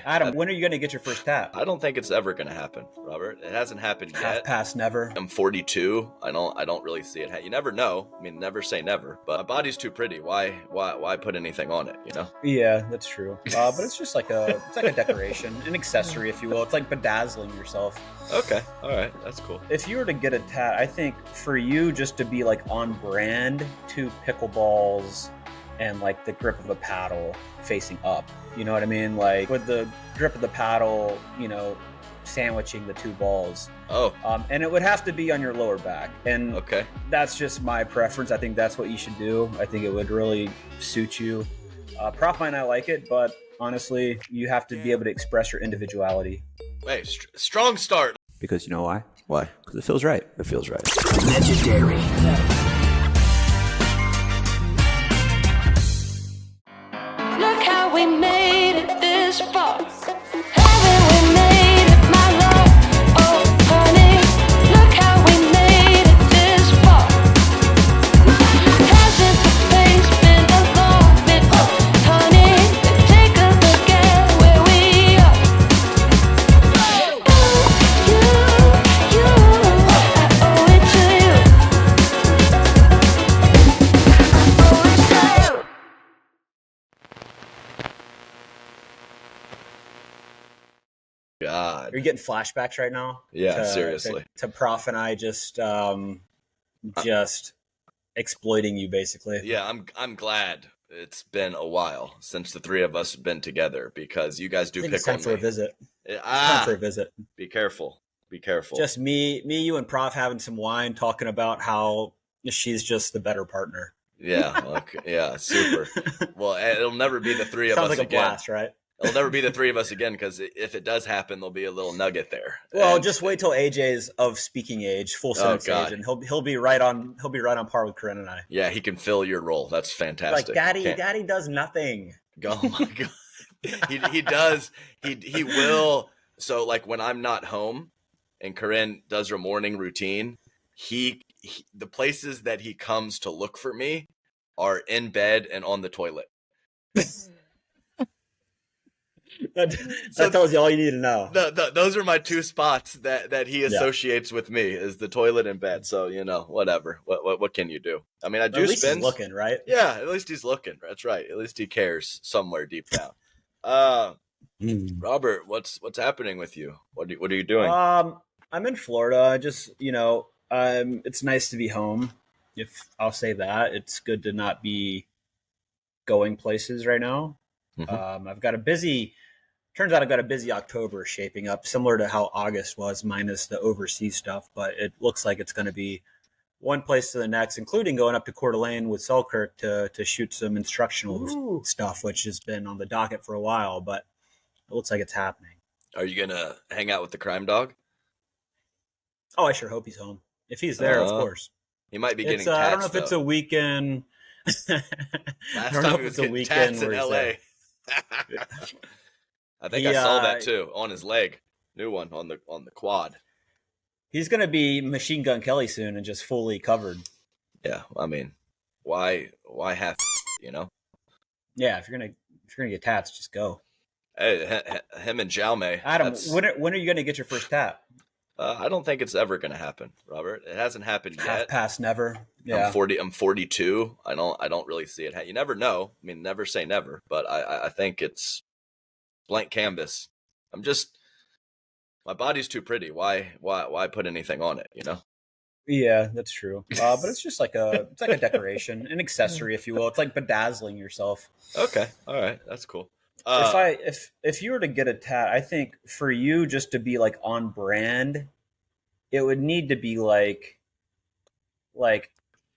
Adam, when are you going to get your first tap? I don't think it's ever going to happen, Robert. It hasn't happened yet. Half past never. I'm 42. I don't really see it. You never know. I mean, never say never. But my body's too pretty. Why put anything on it? You know? Yeah, that's true. But it's just like a decoration, an accessory, if you will. It's like bedazzling yourself. Okay, all right, that's cool. If you were to get a tat, I think for you just to be like on brand, 2 pickleballs and like the grip of a paddle facing up. You know what I mean? Like with the grip of the paddle, sandwiching the 2 balls. Oh. And it would have to be on your lower back. And okay, that's just my preference. I think that's what you should do. I think it would really suit you. Prof might not like it, but honestly, you have to be able to express your individuality. Hey, strong start. Because you know why? Why? Because it feels right. It feels right. Legendary. Look how we made it this far. Haven't we made it, my love? Oh, honey. Look how we made it this far. Hasn't the pace been a long bit? Oh, honey. Take a look at where we are. You, I owe it to you. I owe it to you. God. Are you getting flashbacks right now? Yeah, seriously. To Prof and I just exploiting you, basically. Yeah, I'm glad it's been a while since the 3 of us have been together because you guys do pick It's time on for me. a visit. Be careful. Be careful. Just me, you and Prof having some wine, talking about how she's just the better partner. Yeah. Okay. Yeah. Super. Well, it'll never be the 3 of Sounds us like a again. blast, right? It'll never be the 3 of us again because if it does happen, there'll be a little nugget there. Well, And- just wait till AJ's of speaking age, full sentence God. age, and he'll be right on par with Corinne and I. Yeah, he can fill your role. That's fantastic. Like Daddy does nothing. Oh my God. He does. He will. So like when I'm not home and Corinne does her morning routine, he the places that he comes to look for me are in bed and on the toilet. That tells you all you need to know. Those are my 2 spots that he associates with me is the toilet and bed. So, whatever. What can you do? I mean, I do At least spins. he's looking, right? Yeah, at least he's looking. That's right. At least he cares somewhere deep down. Robert, what's happening with you? What are you doing? I'm in Florida. Just it's nice to be home. If I'll say that, it's good to not be going places right now. Mhm. Turns out I've got a busy October shaping up, similar to how August was, minus the overseas stuff. But it looks like it's going to be one place to the next, including going up to Coeur d'Alene with Selkirk to shoot some instructional stuff, which has been on the docket for a while. But it looks like it's happening. Are you gonna hang out with the crime dog? Oh, I sure hope he's home. If he's there, of course. He might be getting It's, tats, I don't know if it's though. a weekend. Last don't know time if he was it's a getting weekend tats in where he's L.A. I think I saw that too on his leg. New one on the quad. He's going to be Machine Gun Kelly soon and just fully covered. Yeah, I mean, why have Yeah, if you're gonna get tats, just go. Hey, him and Jaume. Adam, when are you going to get your first tat? I don't think it's ever going to happen, Robert. It hasn't happened Half yet. past never. Yeah. I'm 42. I don't really see it. You never know. I mean, never say never, but I think it's blank canvas. My body's too pretty. Why put anything on it, Yeah, that's true. But it's just like a decoration, an accessory, if you will. It's like bedazzling yourself. Okay. All right. That's cool. If you were to get a tat, I think for you just to be like on brand, it would need to be like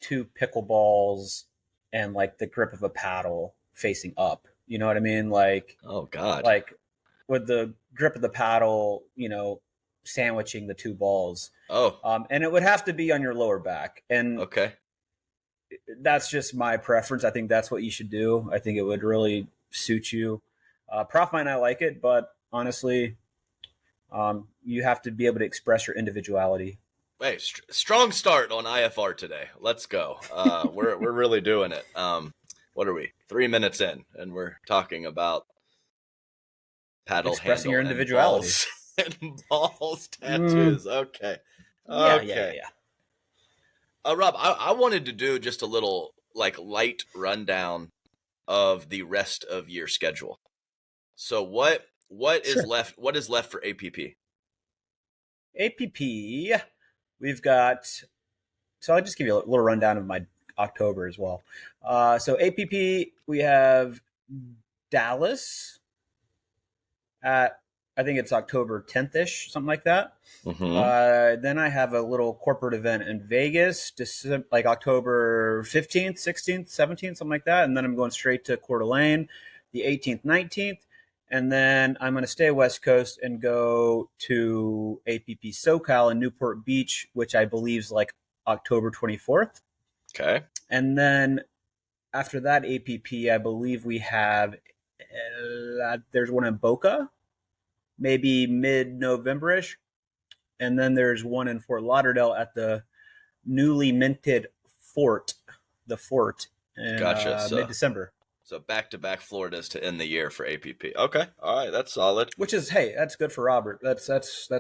2 pickleballs and like the grip of a paddle facing up. You know what I mean? Like, oh God, like with the grip of the paddle, sandwiching the 2 balls. Oh. And it would have to be on your lower back. And Okay. that's just my preference. I think that's what you should do. I think it would really suit you. Prof might not like it, but honestly, you have to be able to express your individuality. Hey, strong start on IFR today. Let's go. We're really doing it. What are we? 3 minutes in, and we're talking about paddle expressing handle your individuality. and balls tattoos. Okay. Yeah. Rob, I wanted to do just a little like light rundown of the rest of year schedule. So what is Sure. left? What is left for APP? APP, we've got. So I'll just give you a little rundown of my October as well. So APP, we have Dallas at, I think it's October 10th ish, something like that. Then I have a little corporate event in Vegas, like October 15th, 16th, 17th, something like that. And then I'm going straight to Coeur d'Alene, the 18th, 19th. And then I'm going to stay West Coast and go to APP SoCal in Newport Beach, which I believe is like October 24th. Okay. And then after that APP, I believe we have, there's one in Boca, maybe mid-November-ish. And then there's one in Fort Lauderdale at the newly minted Fort, in Gotcha. mid-December. So back-to-back Floridas to end the year for APP. Okay. All right. That's solid. Which is, hey, that's good for Robert. That's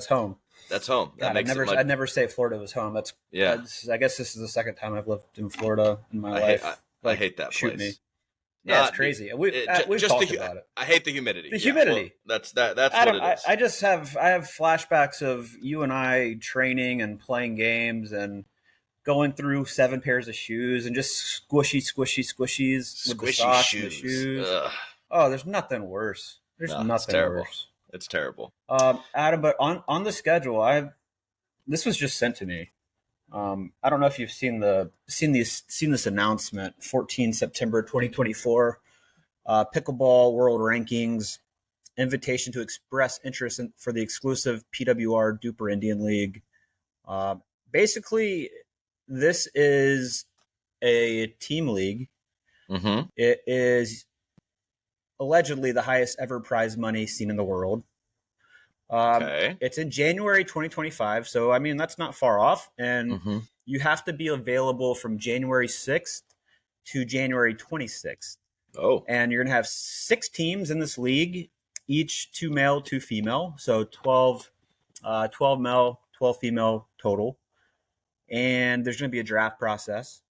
home. That's home. That God, makes I'd never say Florida was home. I guess this is the second time I've lived in Florida in my life. I hate that shoot place. Me. Yeah, it's crazy. We've talked about it. I hate the humidity. The humidity. Well, that's what it is. I have flashbacks of you and I training and playing games and going through 7 pairs of shoes and just squishies with the socks and the shoes. Ugh. Oh, there's nothing worse. There's nothing worse. It's terrible. Adam, but on the schedule, this was just sent to me. I don't know if you've seen this announcement. 14 September 2024, Pickleball World Rankings, invitation to express interest for the exclusive PWR Duper Indian League. Basically, this is a team league. Mm-hmm. It is allegedly the highest ever prize money seen in the world. Okay. It's in January 2025, so I mean that's not far off, and you have to be available from January 6th to January 26th. Oh. And you're gonna have 6 teams in this league, each 2 male, 2 female, so 12 male, 12 female total. And there's going to be a draft process.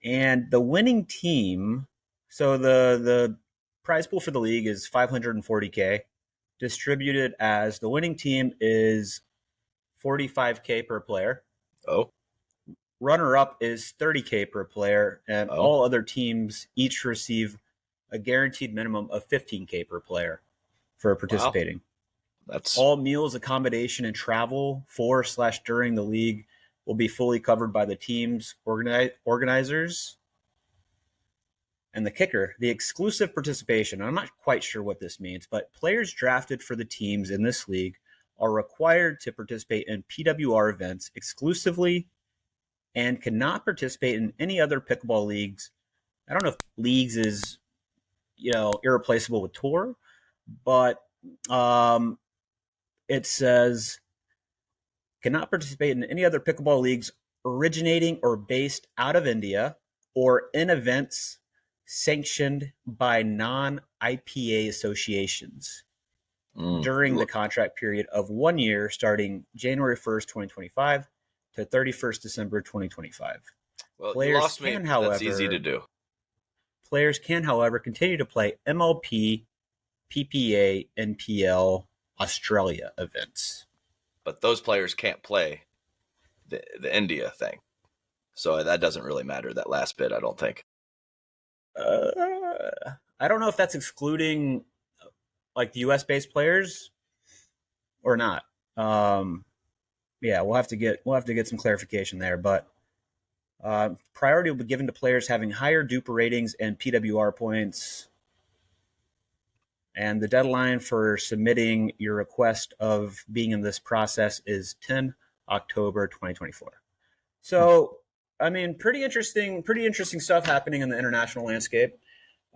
And the winning team, so the prize pool for the league is $540K, distributed as the winning team is $45K per player. Oh. Runner up is $30K per player, and all other teams each receive a guaranteed minimum of $15K per player for participating. Wow. That's all meals, accommodation, and travel for/during the league will be fully covered by the team's organizers. And the kicker, the exclusive participation. I'm not quite sure what this means, but players drafted for the teams in this league are required to participate in PWR events exclusively and cannot participate in any other pickleball leagues. I don't know if leagues is, irreplaceable with tour, but it says cannot participate in any other pickleball leagues originating or based out of India or in events sanctioned by non-IPA associations during the contract period of 1 year starting January 1st, 2025 to 31st December 2025. Well, players you lost me. can, however, that's easy to do. Players can, however, continue to play MLP, PPA, NPL, Australia events. But those players can't play the India thing. So that doesn't really matter, that last bit, I don't think. I don't know if that's excluding like the US-based players or not. Yeah, we'll have to get some clarification there, but priority will be given to players having higher Duper ratings and PWR points. And the deadline for submitting your request of being in this process is 10 October 2024. So, I mean, pretty interesting stuff happening in the international landscape.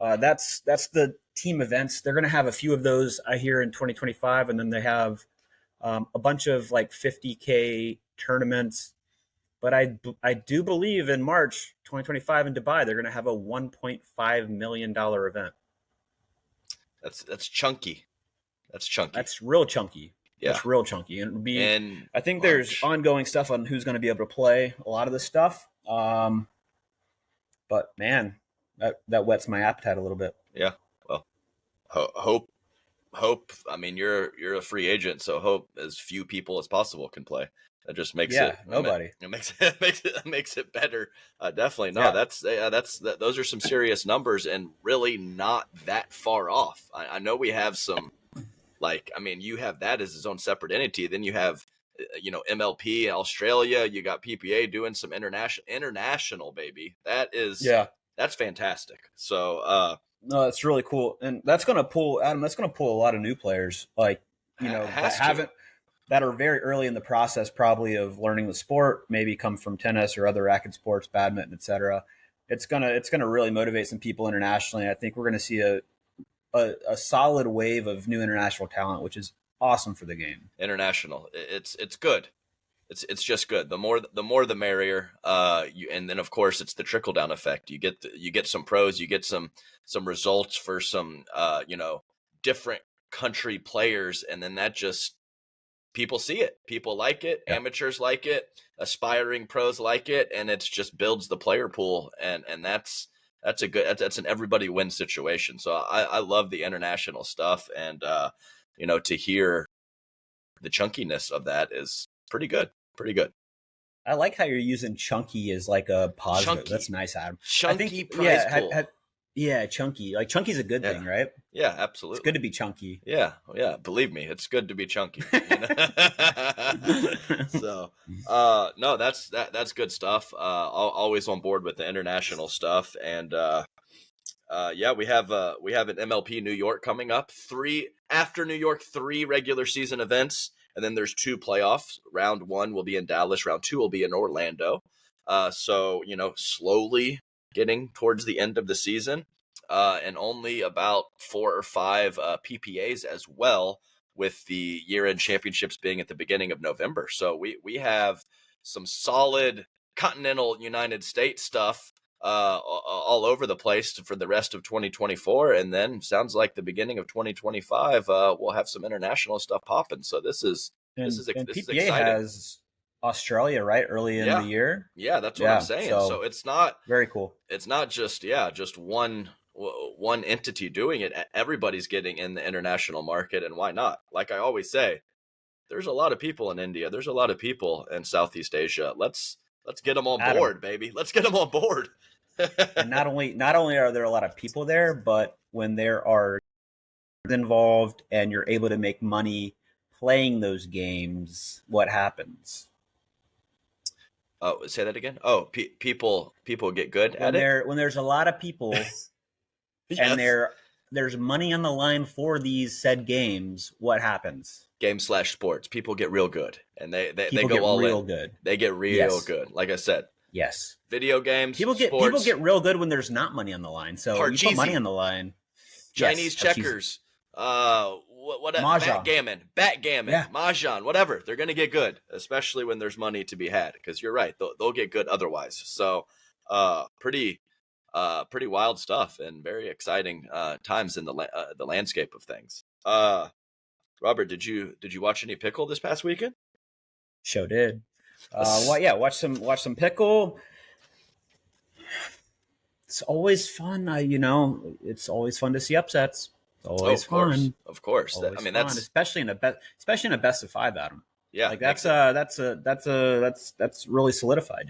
That's the team events. They're going to have a few of those, I hear, in 2025, and then they have a bunch of like 50K tournaments. But I do believe in March 2025 in Dubai, they're going to have a $1.5 million event. That's chunky. That's chunky. That's real chunky. Yeah. That's real chunky. And it'd be, And I think there's ongoing stuff on who's going to be able to play a lot of this stuff. But man, that whets my appetite a little bit. Yeah. Well, hope. I mean, you're a free agent, so hope as few people as possible can play. That just makes nobody. It makes it better. Definitely. No, those are some serious numbers and really not that far off. I know we have some, like, I mean, you have that as its own separate entity. Then you have, MLP Australia. You got PPA doing some international, baby. That's fantastic. So, no, that's really cool, and that's going to pull Adam. That's going to pull a lot of new players, like that are very early in the process, probably of learning the sport. Maybe come from tennis or other racket sports, badminton, etc. It's gonna really motivate some people internationally. I think we're going to see a solid wave of new international talent, which is awesome for the game. International, it's good. It's just good. The more the merrier. And then of course it's the trickle down effect. You get some pros, you get some results for some different country players, and then that just people see it. People like it. Yeah. Amateurs like it. Aspiring pros like it, and it just builds the player pool, and that's an everybody win situation. So I love the international stuff, and to hear the chunkiness of that is pretty good. I like how you're using chunky as like a positive. Chunky. That's nice, Adam. Chunky prize pool. Chunky. Like chunky's a good thing, right? Yeah, absolutely. It's good to be chunky. Yeah. Believe me, it's good to be chunky. So, no, that's good stuff. Always on board with the international stuff, and we have an MLP New York coming up. After New York, 3 regular season events. And then there's 2 playoffs. Round 1 will be in Dallas. Round 2 will be in Orlando. So, slowly getting towards the end of the season. And only about 4 or 5 PPAs as well, with the year-end championships being at the beginning of November. So we have some solid continental United States stuff all over the place for the rest of 2024, and then sounds like the beginning of 2025 we'll have some international stuff popping. So this is PPA exciting. has Australia right early in the year. Yeah, that's what I'm saying. So it's not very cool. It's not just one entity doing it. Everybody's getting in the international market, and why not? Like I always say, there's a lot of people in India. There's a lot of people in Southeast Asia. Let's get them on board, baby. Let's get them on board. And not only are there a lot of people there, but when there are involved and you're able to make money playing those games, what happens? Oh, say that again. Oh, people get good at it. When there's a lot of people, yes. And there's money on the line for these said games, what happens? Game/sports. People get real good, and they go all real in. Good. They get real good. Like I said. Yes. Video games. People get real good when there's not money on the line. So you put money on the line. Chinese checkers. Backgammon, yeah. Mahjong, whatever. They're going to get good, especially when there's money to be had. Because you're right, they'll get good otherwise. So, pretty wild stuff and very exciting times in the landscape of things. Robert, did you watch any pickle this past weekend? Sure did. Watch some pickle. It's always fun. It's always fun to see upsets. It's always fun. Of course. Always I mean, fun, that's especially in a best of 5, Adam. Yeah, like that's really solidified.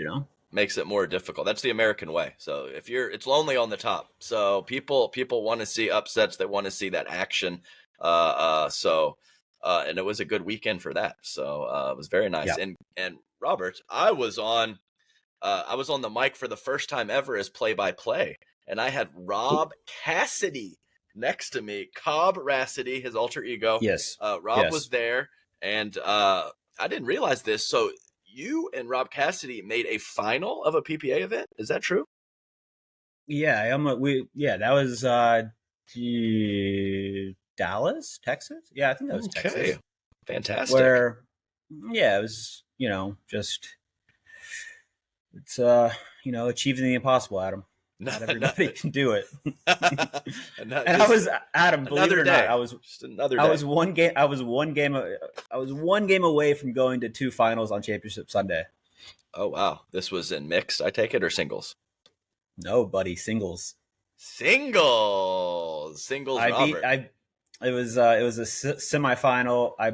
Makes it more difficult. That's the American way. So it's lonely on the top. So people want to see upsets. They want to see that action. And it was a good weekend for that. So it was very nice. Yeah. And Robert, I was on the mic for the first time ever as play-by-play, and I had Rob Cassidy next to me. Cobb Rassity, his alter ego. Yes. Rob was there, and I didn't realize this. So you and Rob Cassidy made a final of a PPA event. Is that true? Yeah, that was Dallas, Texas. Yeah, I think that was Texas. Fantastic. Where, it was, it's achieving the impossible, Adam. Not everybody can do it. And Just I was Adam, believe it another or day. not, I was Just another I day. was one game I was one game away from going to 2 finals on Championship Sunday. Oh wow, this was in mixed, I take it, or singles? No, buddy, singles. Singles, Robert. It was a semifinal. I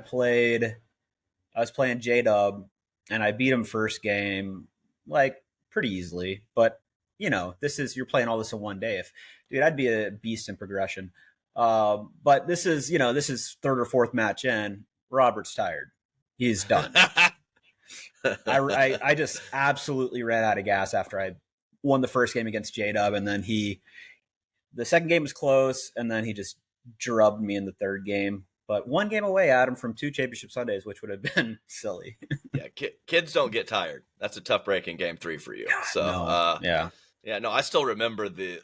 was playing J-Dub, and I beat him first game, like, pretty easily. But, you're playing all this in one day. Dude, I'd be a beast in progression. But this is third or fourth match in. Robert's tired. He's done. I just absolutely ran out of gas after I won the first game against J-Dub, and then the second game was close, and then he just drubbed me in the third game. But one game away, Adam, from 2 Championship Sundays, which would have been silly. Yeah, kids don't get tired. That's a tough break in game 3 for you. So, no. Yeah, no, I still remember the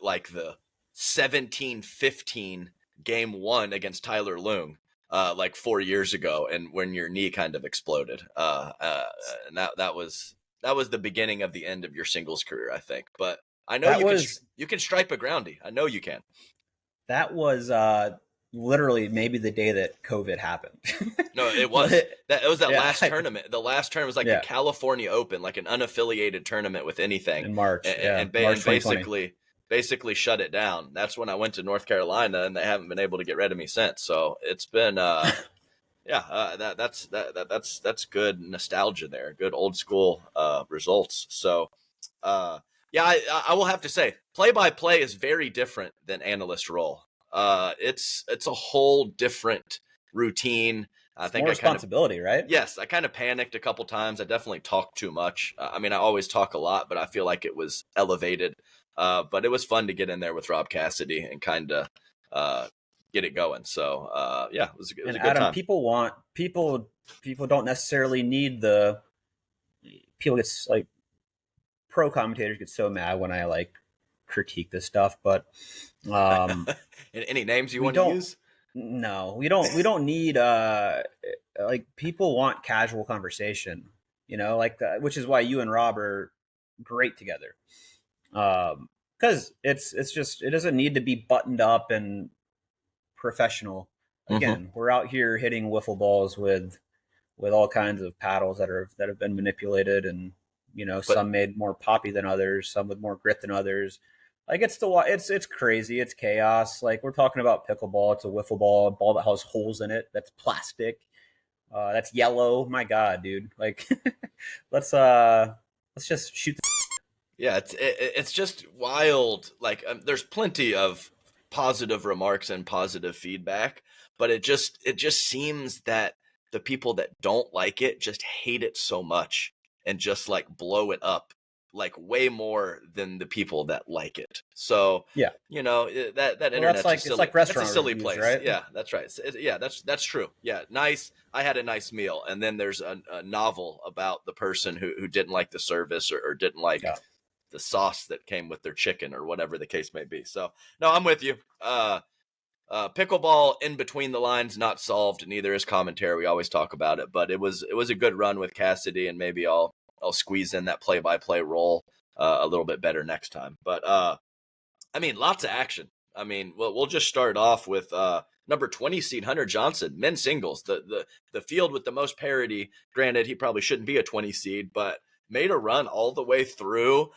17-15 game 1 against Tyler Loong, 4 years ago, and when your knee kind of exploded. And that was the beginning of the end of your singles career, I think. But I know you can stripe a groundie. I know you can. That was literally maybe the day that COVID happened. No, it was. It was that last tournament. The last tournament was the California Open, like an unaffiliated tournament with anything. In March, and basically shut it down. That's when I went to North Carolina, and they haven't been able to get rid of me since. So it's been, that's good nostalgia there. Good old school results. So, I will have to say, play-by-play is very different than analyst role. It's a whole different routine. I think more responsibility, right? Yes, I kind of panicked a couple times. I definitely talked too much. I always talk a lot, but I feel like it was elevated. But it was fun to get in there with Rob Cassidy and kind of get it going. So it was a good Adam, time. People don't necessarily need people get pro commentators get so mad when I critique this stuff, but any names you want to use? No, we don't need people want casual conversation, which is why you and Rob are great together. Because it's just, it doesn't need to be buttoned up and professional. Again, we're out here hitting wiffle balls with all kinds of paddles that have been manipulated, and some made more poppy than others, some with more grit than others. It's crazy. It's chaos. We're talking about pickleball. It's a wiffle ball, a ball that has holes in it. That's plastic. That's yellow. My God, dude. Let's just shoot. Yeah, it's just wild. There's plenty of positive remarks and positive feedback, but it just seems that the people that don't like it just hate it so much and just blow it up way more than the people that like it. So that internet's it's like restaurant that's a silly reviews, place, right? Yeah, that's right. That's true. Yeah, nice. I had a nice meal, and then there's a novel about the person who didn't like the service or didn't like the sauce that came with their chicken or whatever the case may be. So no, I'm with you. Pickleball in between the lines, not solved. Neither is commentary. We always talk about it, but it was a good run with Cassidy, and maybe I'll squeeze in that play-by-play role a little bit better next time. But lots of action. We'll just start off with number 20 seed Hunter Johnson, men's singles, the field with the most parity. Granted, he probably shouldn't be a 20 seed, but made a run all the way through.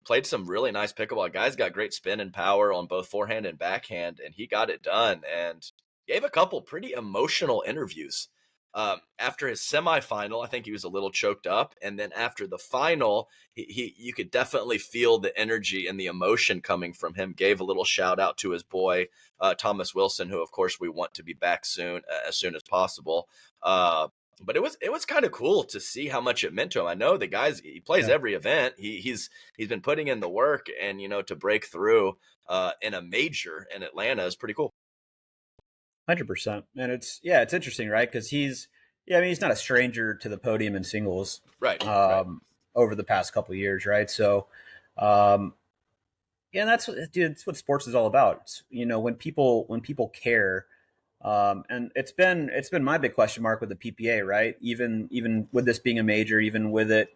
Played some really nice pickleball. Guys got great spin and power on both forehand and backhand, and he got it done and gave a couple pretty emotional interviews. After his semifinal, I think he was a little choked up. And then after the final, you could definitely feel the energy and the emotion coming from him. Gave a little shout out to his boy, Thomas Wilson, who of course we want to be back soon, as soon as possible. But it was kind of cool to see how much it meant to him. I know the guys, he plays every event. He's been putting in the work, and to break through in a major in Atlanta is pretty cool. 100%. And it's interesting, right? Because he's not a stranger to the podium in singles, right? Over the past couple of years, right? So, that's what sports is all about. It's, when people care, and it's been my big question mark with the PPA, right? Even with this being a major, even with it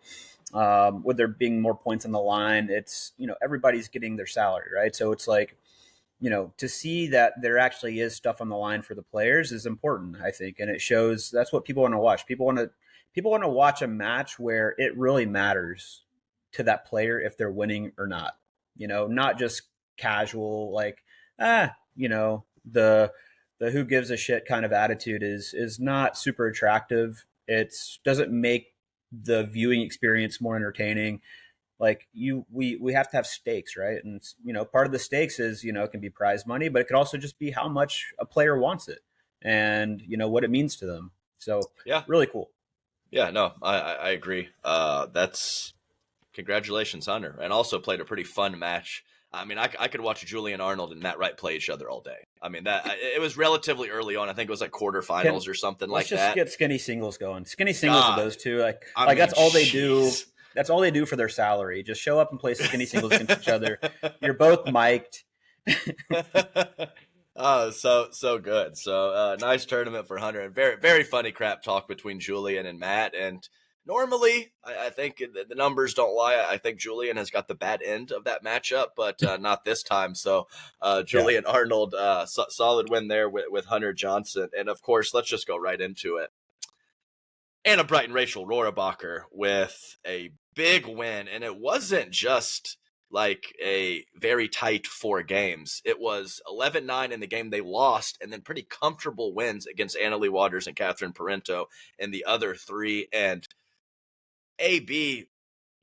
with there being more points on the line, it's, everybody's getting their salary, right? So it's like, to see that there actually is stuff on the line for the players is important, I think. And it shows that's what people want to watch. People want to watch a match where it really matters to that player if they're winning or not, not just casual, like, the who gives a shit kind of attitude is not super attractive. It doesn't make the viewing experience more entertaining. Like we have to have stakes, right? And part of the stakes is, it can be prize money, but it could also just be how much a player wants it and what it means to them. So yeah, really cool. Yeah, no, I agree. That's congratulations, Hunter, and also played a pretty fun match. I mean, I could watch Julian Arnold and Matt Wright play each other all day. I mean, it was relatively early on. I think it was like quarterfinals or something like that. Let's just get skinny singles going. Skinny singles of those two. I mean, that's all they do. That's all they do for their salary. Just show up and play skinny singles against each other. You're both mic'd. Oh, so good. So nice tournament for Hunter, and very, very funny crap talk between Julian and Matt. And normally, I think the numbers don't lie. I think Julian has got the bad end of that matchup, but not this time. So Julian Arnold, solid win there with Hunter Johnson. And of course, let's just go right into it. Anna Bright and Rachel Rohrabacher with a big win, and it wasn't just like a very tight 4 games. It was 11-9 in the game they lost, and then pretty comfortable wins against Annalie Waters and Catherine Parento in the other 3. And AB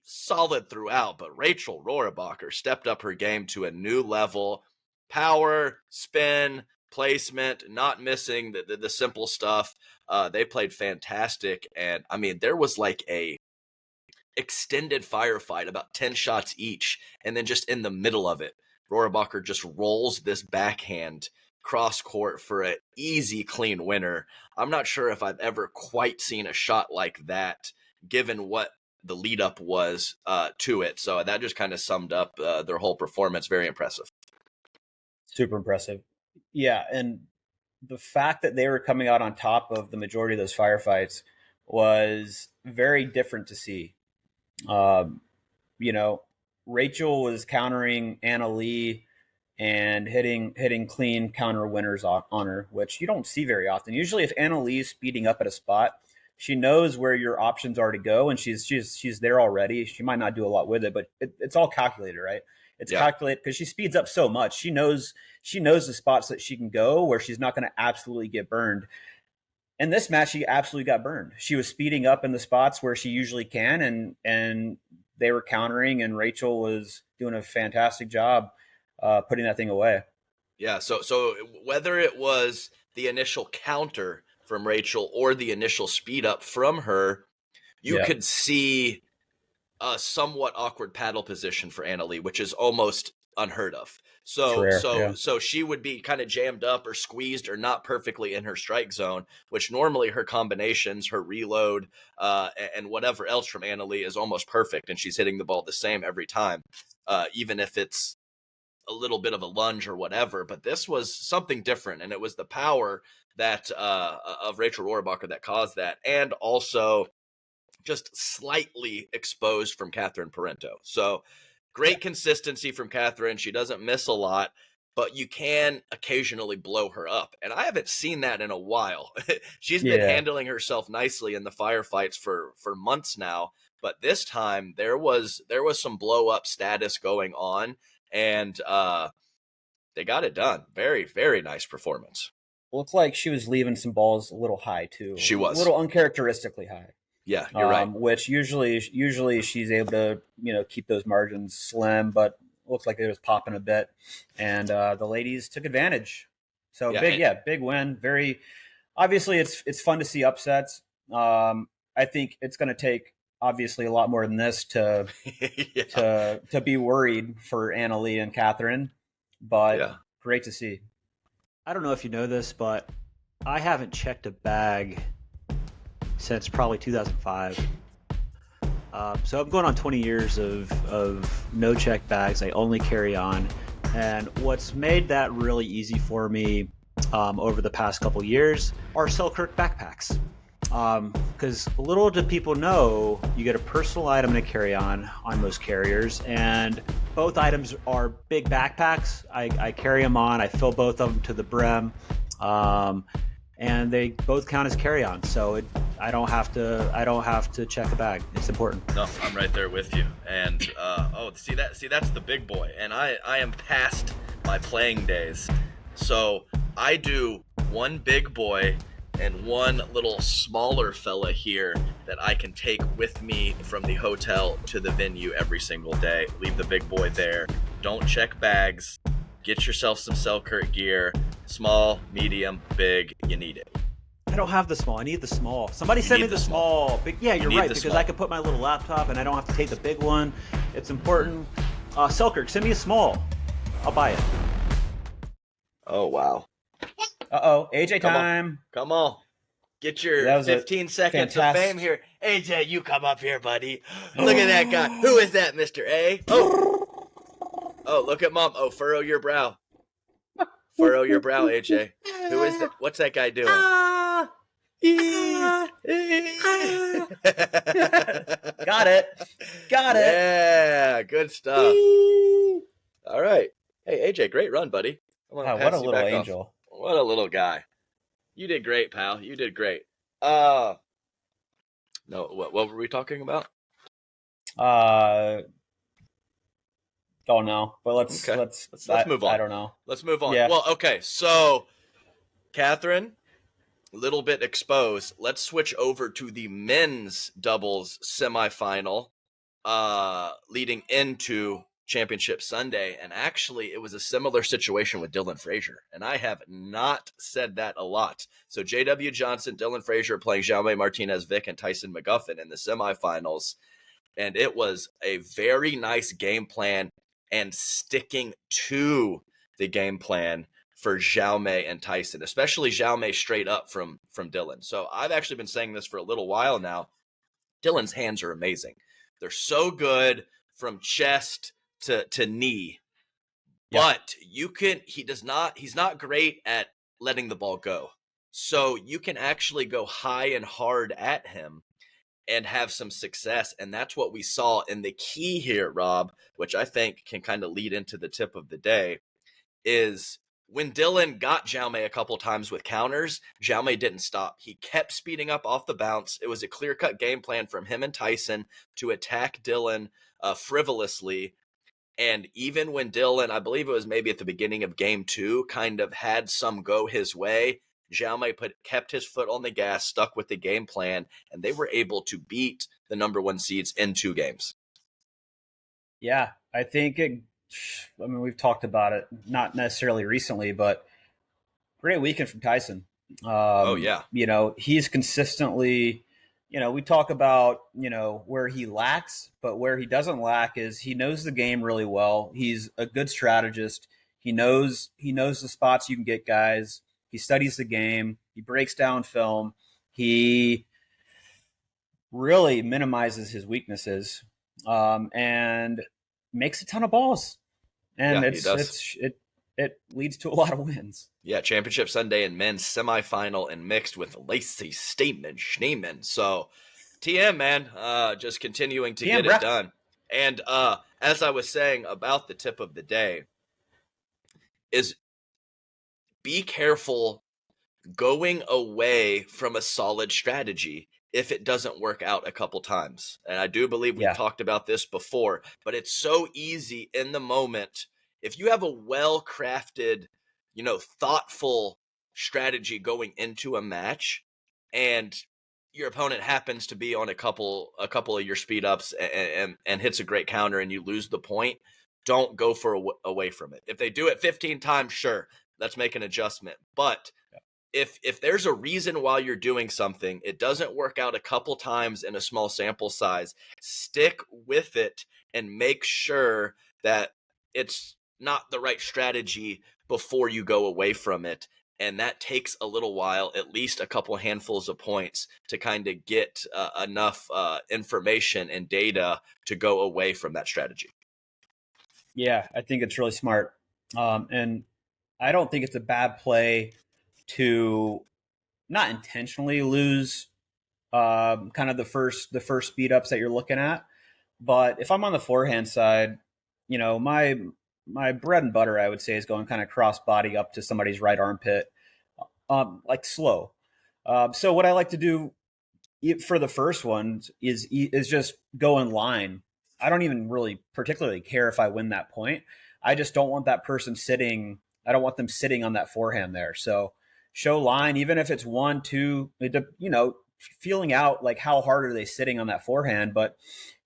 solid throughout, but Rachel Rohrabacher stepped up her game to a new level. Power, spin, placement, not missing the simple stuff. They played fantastic, and I mean, there was like a extended firefight, about 10 shots each, and then just in the middle of it, Rohrabacher just rolls this backhand cross court for an easy, clean winner. I'm not sure if I've ever quite seen a shot like that, given what the lead up was to it. So that just kind of summed up their whole performance. Very impressive. Super impressive. Yeah, and the fact that they were coming out on top of the majority of those firefights was very different to see. Rachel was countering Anna Lee and hitting clean counter winners on her, which you don't see very often. Usually if Anna Lee's speeding up at a spot, she knows where your options are to go, and she's there already. She might not do a lot with it, but it's all calculated, right? It's calculated because she speeds up so much. She knows the spots that she can go where she's not going to absolutely get burned. In this match, she absolutely got burned. She was speeding up in the spots where she usually can, and they were countering, and Rachel was doing a fantastic job putting that thing away. Yeah, so whether it was the initial counter from Rachel or the initial speed up from her, you could see a somewhat awkward paddle position for Anna Lee, which is almost unheard of. So she would be kind of jammed up or squeezed or not perfectly in her strike zone, which normally her combinations, her reload, and whatever else from Anna Lee is almost perfect, and she's hitting the ball the same every time, even if it's a little bit of a lunge or whatever. But this was something different, and it was the power that of Rachel Rohrabacher that caused that, and also just slightly exposed from Catherine Parento. So great consistency from Catherine. She doesn't miss a lot, but you can occasionally blow her up. And I haven't seen that in a while. She's been handling herself nicely in the firefights for months now. But this time there was some blow up status going on, and they got it done. Very, very nice performance. Looked like she was leaving some balls a little high too. She was a little uncharacteristically high. Yeah, you're right. Which usually she's able to keep those margins slim, but looks like it was popping a bit, and the ladies took advantage. So big win. Very obviously, it's fun to see upsets. I think it's going to take obviously a lot more than this to to be worried for Anna Lee and Catherine, but great to see. I don't know if you know this, but I haven't checked a bag since probably 2005. So I'm going on 20 years of no check bags. I only carry on. And what's made that really easy for me over the past couple years are Selkirk backpacks. Because little do people know, you get a personal item and a carry-on most carriers, and both items are big backpacks. I carry them on. I fill both of them to the brim, and they both count as carry-on. So I don't have to check a bag. It's important. No, I'm right there with you. And see that's the big boy. And I am past my playing days. So I do one big boy and one little smaller fella here that I can take with me from the hotel to the venue every single day. Leave the big boy there. Don't check bags. Get yourself some Selkirk gear. Small, medium, big. You need it. I don't have the small. I need the small. Somebody send me the small. But yeah, you're right, because I can put my little laptop and I don't have to take the big one. It's important. Selkirk, send me a small. I'll buy it. Oh, wow. Uh-oh, AJ time. Come on. Get your 15 seconds of fame here. AJ, you come up here, buddy. Look at that guy. Who is that, Mr. A? Oh, look at Mom. Oh, furrow your brow. Furrow your brow, AJ. Who is that? What's that guy doing? Got it. Yeah, good stuff. All right. Hey, AJ, great run, buddy. Wow, what a little angel. What a little guy. You did great, pal. You did great. No, what were we talking about? Don't know, but let's move on. I don't know. Let's move on. Yeah. Well, okay. So, Catherine, a little bit exposed. Let's switch over to the men's doubles semifinal, leading into Championship Sunday. And actually, it was a similar situation with Dylan Frazier. And I have not said that a lot. So J.W. Johnson, Dylan Frazier playing Jaume Martinez-Vick and Tyson McGuffin in the semifinals. And it was a very nice game plan and sticking to the game plan for Jaume and Tyson, especially Jaume straight up from Dylan. So I've actually been saying this for a little while now. Dylan's hands are amazing. They're so good from chest to knee, but he's not great at letting the ball go. So you can actually go high and hard at him and have some success. And that's what we saw. And the key here, Rob, which I think can kind of lead into the tip of the day, is when Dylan got Jaume a couple times with counters, Jaume didn't stop. He kept speeding up off the bounce. It was a clear-cut game plan from him and Tyson to attack Dylan frivolously. And even when Dylan, I believe it was maybe at the beginning of game 2, kind of had some go his way, Jaume kept his foot on the gas, stuck with the game plan, and they were able to beat the number 1 seeds in 2 games. Yeah, I think we've talked about it, not necessarily recently, but great weekend from Tyson. He's consistently, we talk about, where he lacks, but where he doesn't lack is he knows the game really well. He's a good strategist. He knows the spots you can get guys. He studies the game. He breaks down film. He really minimizes his weaknesses, and makes a ton of balls. And it leads to a lot of wins. Yeah, Championship Sunday in men's semifinal and mixed with Lacey Schneeman. So, TM, man, just continuing to get it done. And as I was saying about the tip of the day, is be careful going away from a solid strategy if it doesn't work out a couple times. And I do believe we've talked about this before, but it's so easy in the moment. If you have a well-crafted, thoughtful strategy going into a match, and your opponent happens to be on a couple of your speed ups and hits a great counter and you lose the point, don't go away from it. If they do it 15 times, sure, let's make an adjustment. But if there's a reason why you're doing something, it doesn't work out a couple times in a small sample size, stick with it and make sure that it's not the right strategy before you go away from it. And that takes a little while, at least a couple handfuls of points, to kind of get enough information and data to go away from that strategy. Yeah, I think it's really smart. And I don't think it's a bad play to not intentionally lose kind of the first speed ups that you're looking at. But if I'm on the forehand side, my bread and butter, I would say, is going kind of cross body up to somebody's right armpit, like slow. So what I like to do for the first one is just go in line. I don't even really particularly care if I win that point. I just don't want that person sitting. I don't want them sitting on that forehand there. So show line, even if it's 1, 2. Feeling out like how hard are they sitting on that forehand. But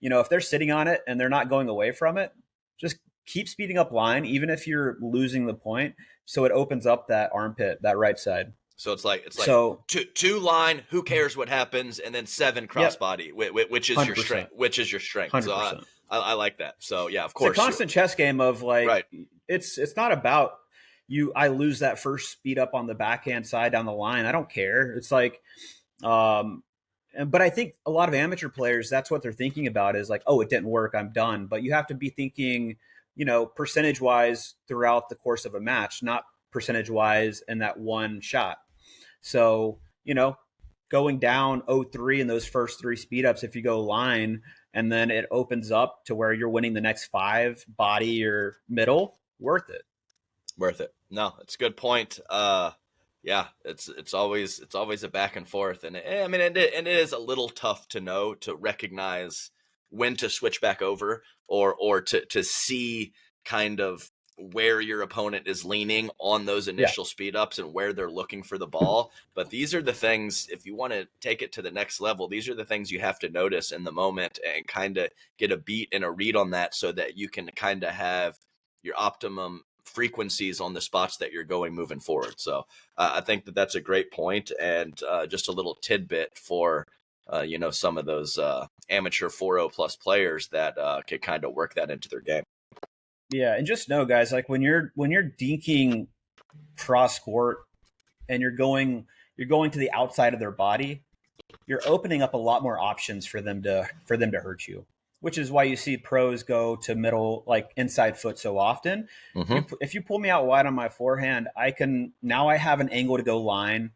if they're sitting on it and they're not going away from it, just keep speeding up line, even if you're losing the point. So it opens up that armpit, that right side. So it's like So two line. Who cares what happens? And then 7 crossbody, which is your 100%. strength. Which is your strength. 100%. So I like that. So yeah, of course, it's a constant chess game of like, right. It's not about you. I lose that first speed up on the backhand side down the line. I don't care. It's like, but I think a lot of amateur players, that's what they're thinking about is like, oh, it didn't work, I'm done. But you have to be thinking, percentage wise throughout the course of a match, not percentage wise in that one shot. So, going down 0-3 in those first 3 speed ups, if you go line and then it opens up to where you're winning the next 5 body or middle, worth it. No, it's a good point. Yeah, it's always a back and forth, and it is a little tough to recognize when to switch back over or to see kind of where your opponent is leaning on those initial speed ups and where they're looking for the ball. But these are the things, if you want to take it to the next level, these are the things you have to notice in the moment and kind of get a beat and a read on that so that you can kind of have your optimum frequencies on the spots that you're going moving forward. So I think that's a great point, and just a little tidbit for some of those amateur 4.0 plus players that could kind of work that into their game. Yeah, and just know, guys, like when you're dinking cross court and you're going to the outside of their body, you're opening up a lot more options for them to hurt you. Which is why you see pros go to middle, like inside foot, so often. Mm-hmm. If you pull me out wide on my forehand, I have an angle to go line,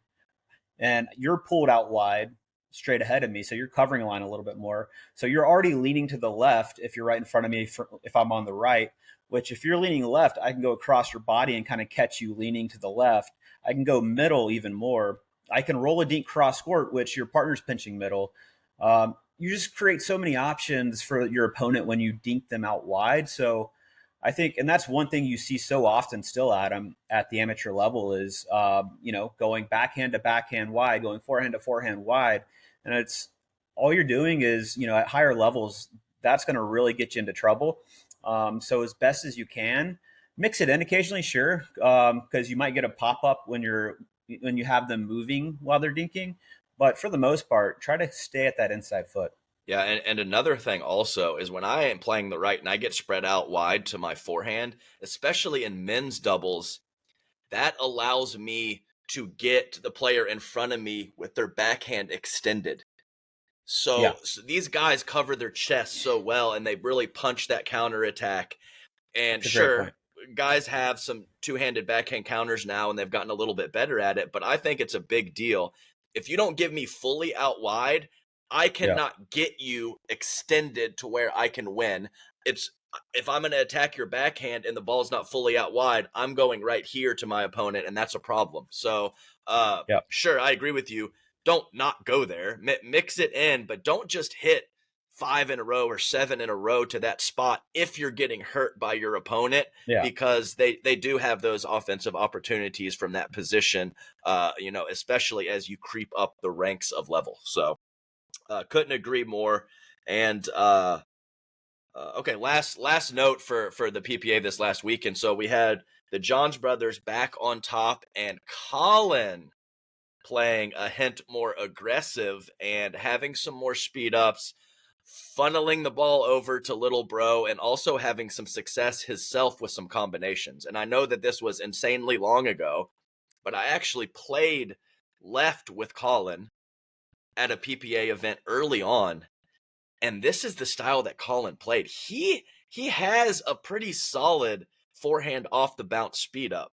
and you're pulled out wide straight ahead of me, so you're covering a line a little bit more. So you're already leaning to the left if you're right in front of me. If I'm on the right, which if you're leaning left, I can go across your body and kind of catch you leaning to the left. I can go middle even more. I can roll a dink cross court, which your partner's pinching middle. You just create so many options for your opponent when you dink them out wide. So I think, and that's one thing you see so often still, Adam, at the amateur level is, going backhand to backhand wide, going forehand to forehand wide. And it's all you're doing is, at higher levels, that's going to really get you into trouble. So as best as you can, mix it in occasionally, sure, because you might get a pop-up when you have them moving while they're dinking. But for the most part, try to stay at that inside foot. Yeah, and another thing also is when I am playing the right and I get spread out wide to my forehand, especially in men's doubles, that allows me to get the player in front of me with their backhand extended. So these guys cover their chest so well, and they really punch that counter attack. And sure, guys have some two-handed backhand counters now, and they've gotten a little bit better at it, but I think it's a big deal. If you don't give me fully out wide, I cannot get you extended to where I can win. If I'm going to attack your backhand and the ball's not fully out wide, I'm going right here to my opponent, and that's a problem. So, sure, I agree with you. Don't not go there. Mix it in, but don't just hit 5 in a row or 7 in a row to that spot if you're getting hurt by your opponent, because they do have those offensive opportunities from that position, especially as you creep up the ranks of level. So couldn't agree more. And okay, last note for the PPA this last weekend. So we had the Johns brothers back on top, and Colin playing a hint more aggressive and having some more speed ups, funneling the ball over to little bro, and also having some success himself with some combinations. And I know that this was insanely long ago, but I actually played left with Colin at a PPA event early on, and this is the style that Colin played. He has a pretty solid forehand off the bounce speed up,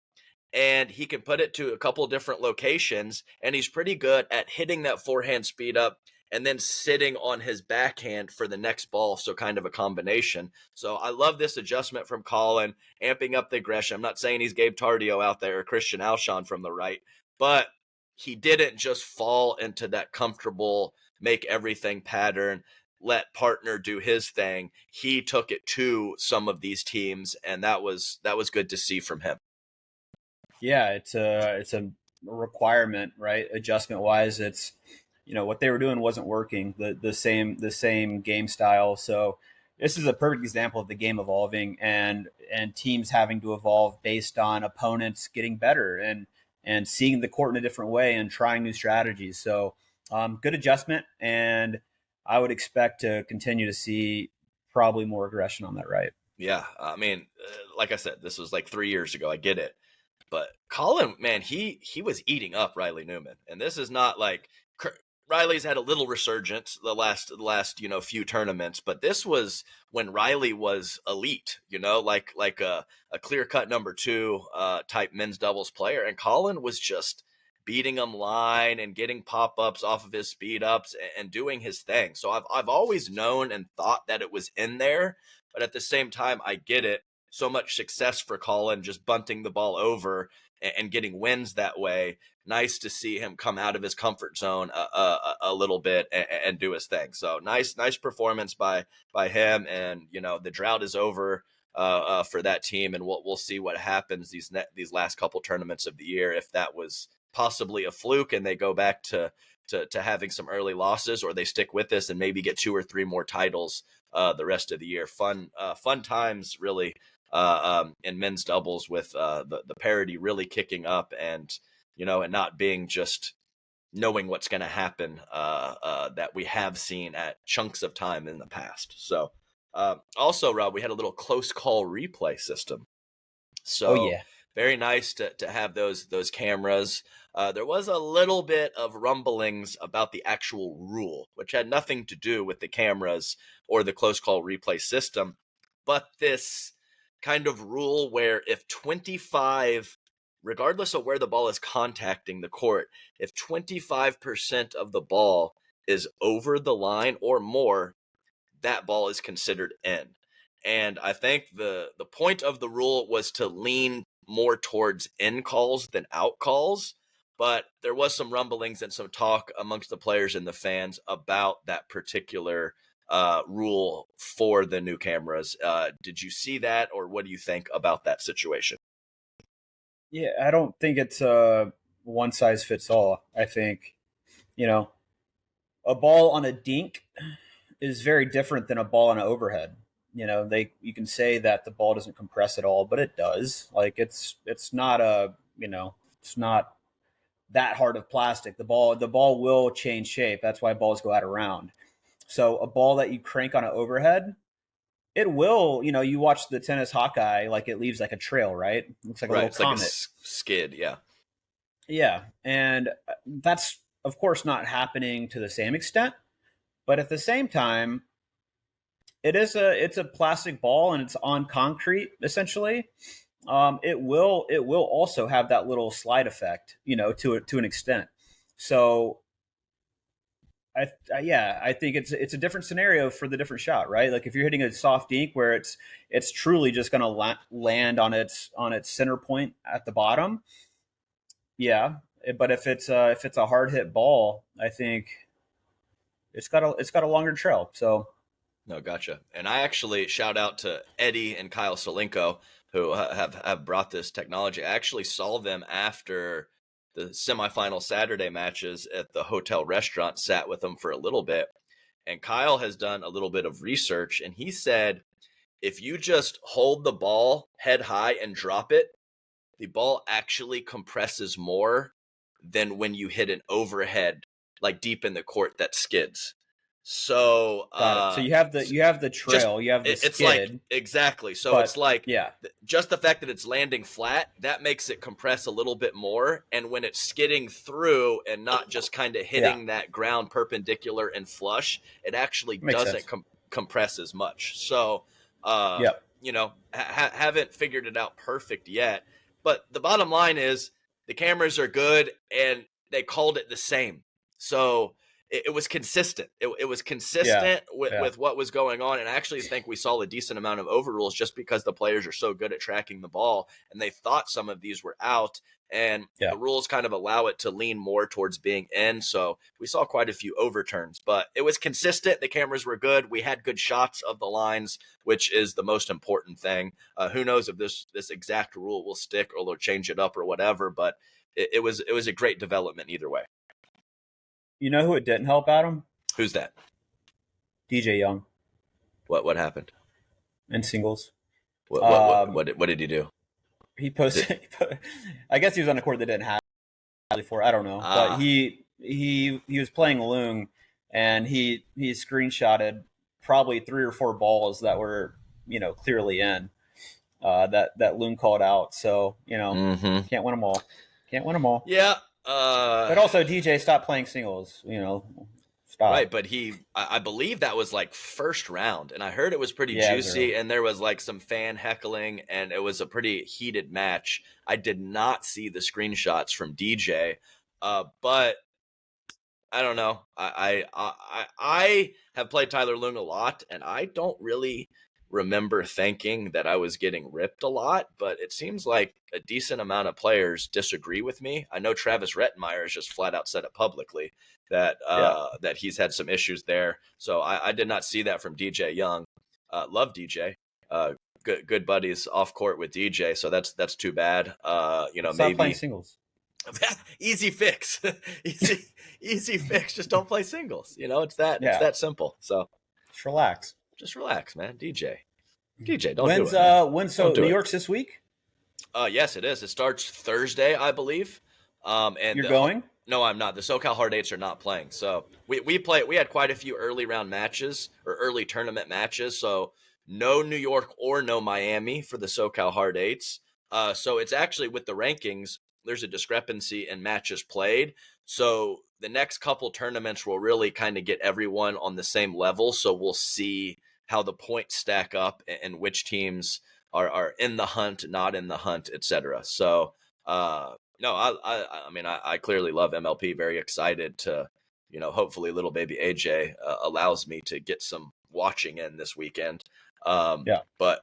and he can put it to a couple different locations, and he's pretty good at hitting that forehand speed up and then sitting on his backhand for the next ball. So kind of a combination. So I love this adjustment from Colin, amping up the aggression. I'm not saying he's Gabe Tardio out there or Christian Alshon from the right, but he didn't just fall into that comfortable, make everything pattern, let partner do his thing. He took it to some of these teams, and that was good to see from him. Yeah, it's a requirement, right? Adjustment wise, it's what they were doing wasn't working. The same game style. So this is a perfect example of the game evolving and teams having to evolve based on opponents getting better and seeing the court in a different way and trying new strategies. So good adjustment, and I would expect to continue to see probably more aggression on that right. Yeah, I mean, like I said, this was like 3 years ago. I get it. But Colin, man, he was eating up Riley Newman, and this is not like Riley's had a little resurgence the last few tournaments, but this was when Riley was elite, like a clear cut number 2 type men's doubles player, and Colin was just beating him line and getting pop ups off of his speed ups and doing his thing. So I've always known and thought that it was in there, but at the same time, I get it. So much success for Colin, just bunting the ball over and getting wins that way. Nice to see him come out of his comfort zone a little bit and do his thing. So nice performance by him. And the drought is over for that team, and we'll see what happens these last couple tournaments of the year, if that was possibly a fluke and they go back to having some early losses, or they stick with this and maybe get 2 or 3 more titles the rest of the year. Fun times, really. In men's doubles, with the parity really kicking up, and and not being just knowing what's going to happen that we have seen at chunks of time in the past. So also, Rob, we had a little close call replay system. So very nice to have those cameras. There was a little bit of rumblings about the actual rule, which had nothing to do with the cameras or the close call replay system, but this kind of rule where if 25, regardless of where the ball is contacting the court, if 25% of the ball is over the line or more, that ball is considered in. And I think the point of the rule was to lean more towards in calls than out calls, but there was some rumblings and some talk amongst the players and the fans about that particular rule for the new cameras. Did you see that, or what do you think about that situation? Yeah, I don't think it's one size fits all. I think, a ball on a dink is very different than a ball on an overhead. You can say that the ball doesn't compress at all, but it does. Like it's not it's not that hard of plastic. The ball will change shape. That's why balls go out of round. So a ball that you crank on an overhead, it will, you watch the tennis Hawkeye, like it leaves like a trail, right? It looks like a little comet. Like a skid, yeah. Yeah, and that's, of course, not happening to the same extent. But at the same time, it's a plastic ball and it's on concrete, essentially. It will also have that little slide effect, to an extent. So I think it's a different scenario for the different shot, right? Like if you're hitting a soft dink where it's truly just going to land on its center point at the bottom. Yeah, but if it's a hard hit ball, I think it's got a longer trail. So no, gotcha. And I actually shout out to Eddie and Kyle Solinko, who have brought this technology. I actually saw them after the semifinal Saturday matches at the hotel restaurant, sat with them for a little bit. And Kyle has done a little bit of research, and he said, if you just hold the ball head high and drop it, the ball actually compresses more than when you hit an overhead, like deep in the court, that skids. So, got it. So you have the trail, you have the it's skid. like, exactly. So it's like, yeah, just the fact that it's landing flat, that makes it compress a little bit more. And when it's skidding through and not just kind of hitting that ground perpendicular and flush, it actually doesn't compress as much. So, haven't figured it out perfect yet. But the bottom line is the cameras are good and they called it the same. So it was consistent. It was consistent with what was going on. And I actually think we saw a decent amount of overrules just because the players are so good at tracking the ball and they thought some of these were out. And the rules kind of allow it to lean more towards being in. So we saw quite a few overturns, but it was consistent. The cameras were good. We had good shots of the lines, which is the most important thing. Who knows if this exact rule will stick or they'll change it up or whatever, but it was a great development either way. You know who it didn't help, Adam? Who's that? DJ Young. What happened? In singles. What did he do? He posted. I guess he was on a court that didn't have before. I don't know, but he was playing Loong, and he screenshotted probably 3 or 4 balls that were clearly in that Loong called out. So can't win them all. Can't win them all. Yeah. But also DJ stopped playing singles. Stop. Right, but I believe that was like first round, and I heard it was pretty juicy, and there was like some fan heckling, and it was a pretty heated match. I did not see the screenshots from DJ, but I don't know. I have played Tyler Loong a lot, and I don't really remember thinking that I was getting ripped a lot, but it seems like a decent amount of players disagree with me. I know Travis Rettenmeyer has just flat out said it publicly that that he's had some issues there. So I did not see that from DJ Young. Love DJ. Good buddies off court with DJ. So that's too bad. Stop maybe playing singles. easy fix. easy fix. Just don't play singles. It's that simple. So just relax. Just relax, man. DJ, don't when's, do it. When's New York's this week? Yes, it is. It starts Thursday, I believe. And you're going? No, I'm not. The SoCal Hard Eights are not playing. So we had quite a few early round matches or early tournament matches. So no New York or no Miami for the SoCal Hard Eights. So it's actually with the rankings, there's a discrepancy in matches played. So the next couple tournaments will really kind of get everyone on the same level. So we'll see how the points stack up and which teams are in the hunt, not in the hunt, etc. So no, I clearly love MLP. Very excited to, hopefully little baby AJ allows me to get some watching in this weekend. But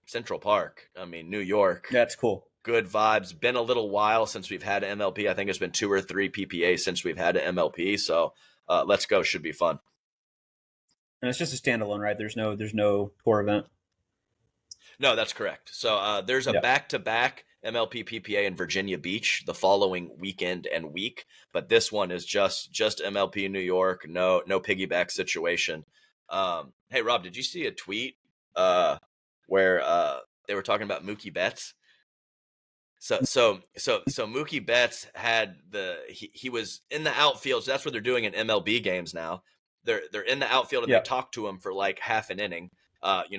Central Park, New York. That's cool. Good vibes. Been a little while since we've had an MLP. I think it's been 2 or 3 PPA since we've had an MLP. So let's go. Should be fun. And it's just a standalone, right? There's no tour event. No, that's correct. So there's a back-to-back MLP PPA in Virginia Beach the following weekend and week, but this one is just MLP New York. No piggyback situation. Hey Rob, did you see a tweet where they were talking about Mookie Betts? So Mookie Betts had he was in the outfield. So that's what they're doing in MLB games now. They're in the outfield and they talk to him for like half an inning.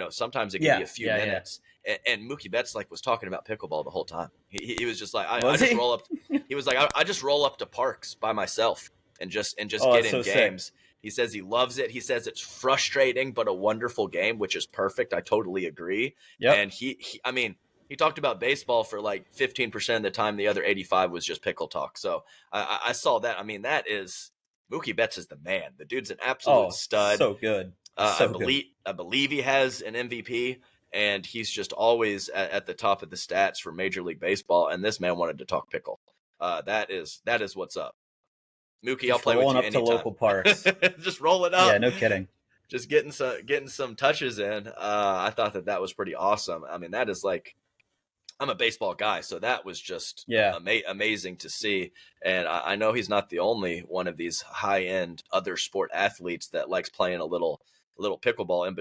Sometimes it can be a few minutes. And Mookie Betts was talking about pickleball the whole time. He was just like, I just roll up. He was like, I just roll up to parks by myself and just get in games. Sick. He says he loves it. He says it's frustrating but a wonderful game, which is perfect. I totally agree. Yep. And he talked about baseball for like 15% of the time. The other 85 was just pickle talk. So I saw that. That is Mookie Betts is the man. The dude's an absolute stud. So good. I believe he has an MVP, and he's just always at the top of the stats for Major League Baseball. And this man wanted to talk pickle. That is what's up. Mookie, just I'll play with you anytime. Rolling up to local parks. Just roll it up. Yeah, no kidding. Just getting some touches in. I thought that was pretty awesome. That is like, I'm a baseball guy, so that was just amazing to see. And I know he's not the only one of these high-end other sport athletes that likes playing a little pickleball in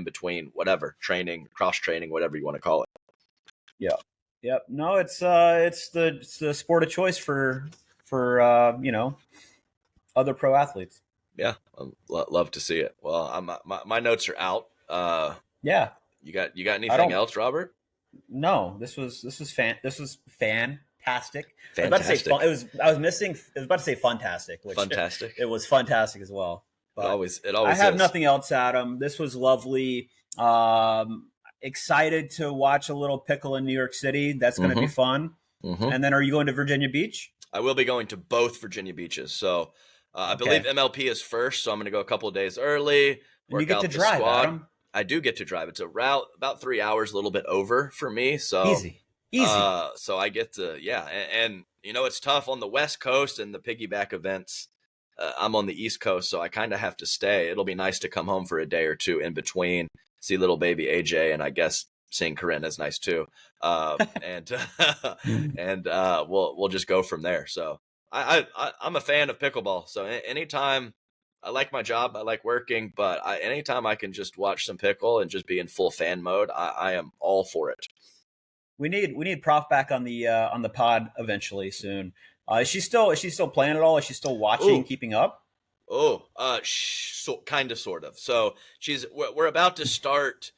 between whatever training, cross training, whatever you want to call it. Yeah. Yep. No, it's the sport of choice for other pro athletes. Yeah, love to see it. Well, my notes are out. Yeah. You got anything else, Robert? No, this was fantastic. I was about to say fun. I was about to say fantastic. Fantastic. It was fantastic as well. But it always. I have nothing else, Adam. This was lovely. Excited to watch a little pickle in New York City. That's going to be fun. Mm-hmm. And then, are you going to Virginia Beach? I will be going to both Virginia beaches. So I believe MLP is first, so I'm going to go a couple of days early. And you Work get out to the drive, squad. Adam. I do get to drive. It's a route about 3 hours, a little bit over for me. So Easy. So I get to, and you know, it's tough on the West Coast and the piggyback events. I'm on the East Coast, so I kind of have to stay. It'll be nice to come home for a day or two in between, see little baby AJ, and I guess seeing Corinne is nice too. And we'll just go from there. So I'm a fan of pickleball. So anytime, I like my job, I like working, but anytime I can just watch some pickle and just be in full fan mode, I am all for it. We need Prof back on the pod eventually soon. Is she still playing at all? Is she still watching, keeping up? Kind of, sort of. So we're about to start.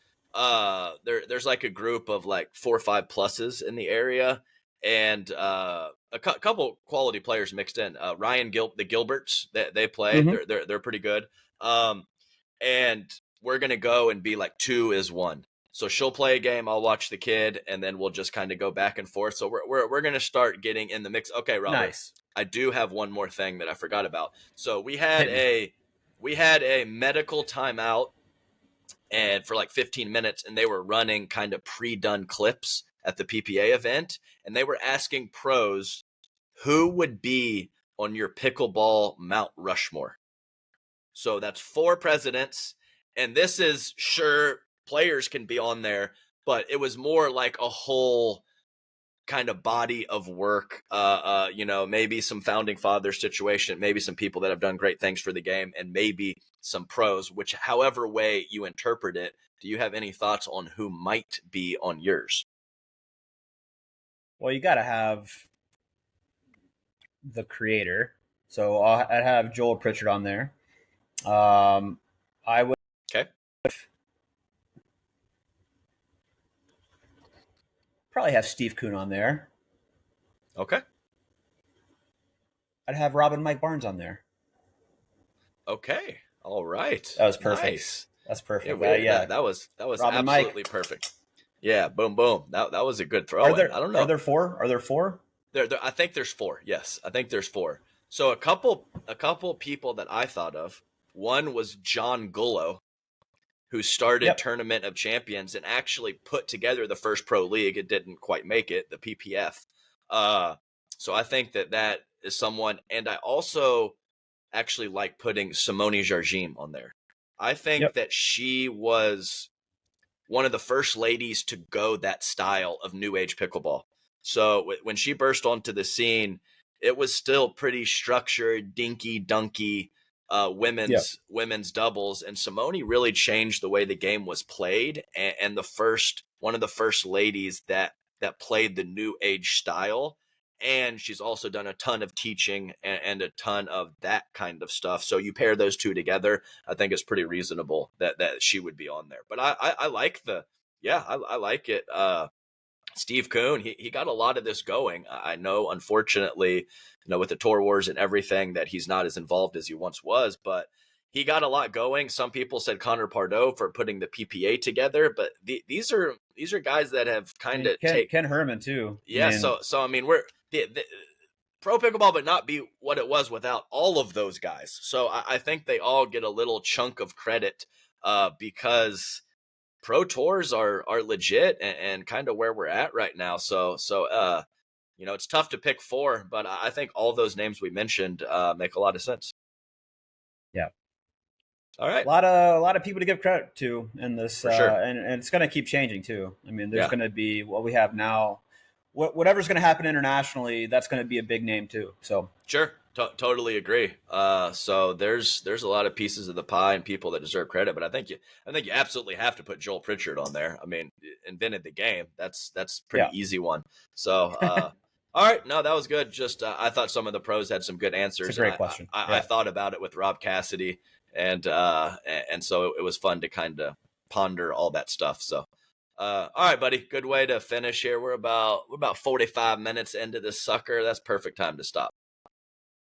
There's like a group of like 4 or 5 pluses in the area, and a couple quality players mixed in. The Gilberts, they play. Mm-hmm. They're pretty good. And we're gonna go and be like 2 is 1. So she'll play a game, I'll watch the kid, and then we'll just kind of go back and forth. So we're gonna start getting in the mix. Okay, Robert. Nice. I do have one more thing that I forgot about. So we had a medical timeout and for like 15 minutes, and they were running kind of pre-done clips at the PPA event, and they were asking pros who would be on your pickleball Mount Rushmore. So that's 4 presidents, and this is sure players can be on there, but it was more like a whole kind of body of work, maybe some founding fathers situation, maybe some people that have done great things for the game, and maybe some pros, which however way you interpret it. Do you have any thoughts on who might be on yours? Well, you got to have the creator. So I'd have Joel Pritchard on there. I would. Okay. Probably have Steve Kuhn on there. Okay. I'd have Rob and Mike Barnes on there. Okay. All right. That was perfect. Nice. That's perfect. Yeah, that was Rob absolutely perfect. Yeah, boom, boom. That was a good throw. I don't know. Are there 4? Are there 4? There, I think there's 4. Yes, I think there's 4. So a couple people that I thought of. One was John Gullo, who started Tournament of Champions and actually put together the first pro league. It didn't quite make it, the PPF. So I think that is someone, and I also actually like putting Simone Jardim on there. I think that she was one of the first ladies to go that style of new age pickleball. So when she burst onto the scene, it was still pretty structured, dinky dunky women's doubles, and Simone really changed the way the game was played, and one of the first ladies that played the new age style. And she's also done a ton of teaching and a ton of that kind of stuff. So you pair those two together, I think it's pretty reasonable that she would be on there. But I like I like it. Steve Kuhn, he got a lot of this going. I know, unfortunately, with the Tour Wars and everything, that he's not as involved as he once was, but he got a lot going. Some people said Connor Pardoe for putting the PPA together, but these are guys that have kind of Ken Herman too. Yeah, so I mean, we're the pro pickleball, but not be what it was without all of those guys. So I think they all get a little chunk of credit because pro tours are legit and kind of where we're at right now. So it's tough to pick 4, but I think all those names we mentioned make a lot of sense. Yeah. All right. A lot of people to give credit to in this, For sure. And it's going to keep changing too. I mean, there's going to be what we have now. Whatever's going to happen internationally, that's going to be a big name too. So sure, totally agree. So there's a lot of pieces of the pie and people that deserve credit, but I think you absolutely have to put Joel Pritchard on there. I mean, invented the game. That's pretty easy one. So all right, no, that was good. Just I thought some of the pros had some good answers. It's a great question. I thought about it with Rob Cassidy, and so it was fun to kind of ponder all that stuff. So. All right, buddy. Good way to finish here. We're about 45 minutes into this sucker. That's perfect time to stop.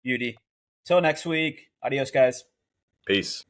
Beauty. Till next week. Adios, guys. Peace.